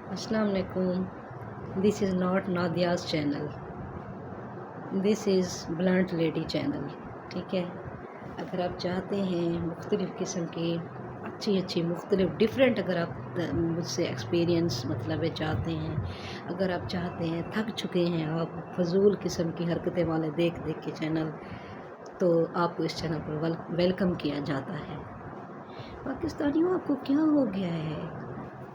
अस्सलाम वालेकुम। This is not Nadia's channel, this is blunt lady channel. ठीक है, अगर आप चाहते हैं मुख्तलिफ़ किस्म की अच्छी मुख्तलिफ़ डिफरेंट, अगर आप मुझसे एक्सपीरियंस मतलब है चाहते हैं, अगर आप चाहते हैं थक चुके हैं आप फजूल किस्म की हरकतें वाले देख देख के चैनल, तो आपको इस चैनल पर वेलकम किया जाता है। पाकिस्तानियों, आपको क्या हो गया है?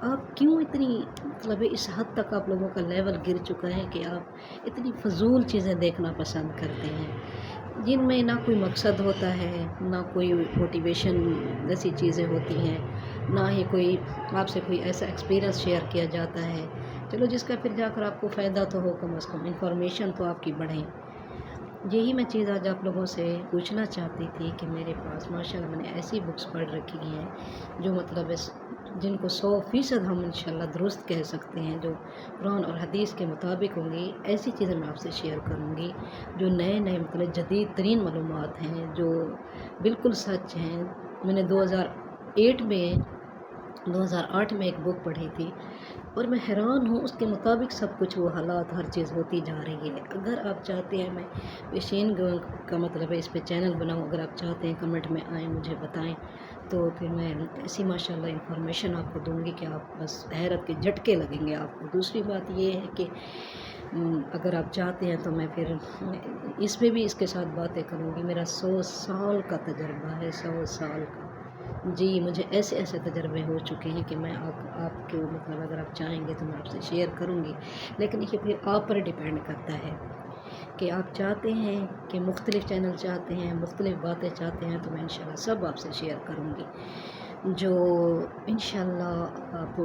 आप क्यों इतनी मतलब इस हद तक आप लोगों का लेवल गिर चुका है कि आप इतनी फ़जूल चीज़ें देखना पसंद करते हैं, जिनमें ना कोई मकसद होता है, ना कोई मोटिवेशन जैसी चीज़ें होती हैं, ना ही कोई आपसे कोई ऐसा एक्सपीरियंस शेयर किया जाता है। चलो, जिसका फिर जाकर आपको फ़ायदा तो हो, कम से कम इंफॉर्मेशन तो आपकी बढ़े। यही मैं चीज़ आज आप लोगों से पूछना चाहती थी कि मेरे पास माशाल्लाह मैंने ऐसी बुक्स पढ़ रखी हैं जो मतलब जिनको 100% हम इंशाल्लाह दुरुस्त कह सकते हैं, जो कुरान और हदीस के मुताबिक होंगी। ऐसी चीज़ें मैं आपसे शेयर करूँगी जो नए मतलब जदीद तरीन मालूमात हैं, जो बिल्कुल सच हैं। मैंने 2008 में एक बुक पढ़ी थी और मैं हैरान हूँ, उसके मुताबिक सब कुछ वो हालात हर चीज़ होती जा रही है। अगर आप चाहते हैं मैं पेशेन का मतलब है इस पे चैनल बनाऊँ, अगर आप चाहते हैं कमेंट में आएँ मुझे बताएं, तो फिर मैं ऐसी माशाल्लाह इंफॉर्मेशन आपको दूंगी कि आप बस हैरत के झटके लगेंगे आपको। दूसरी बात ये है कि अगर आप चाहते हैं तो मैं फिर इसमें भी इसके साथ बातें करूँगी। मेरा 100 साल का तजर्बा है, 100 साल का। जी, मुझे ऐसे तजर्बे हो चुके हैं कि मैं आपके मतलब अगर आप चाहेंगे तो मैं आपसे शेयर करूँगी, लेकिन ये फिर आप पर डिपेंड करता है कि आप चाहते हैं कि मुख्तलिफ़ चैनल चाहते हैं, मुख्तलिफ़ बातें चाहते हैं, तो मैं इंशाल्लाह सब आपसे शेयर करूँगी, जो इंशाल्लाह आपको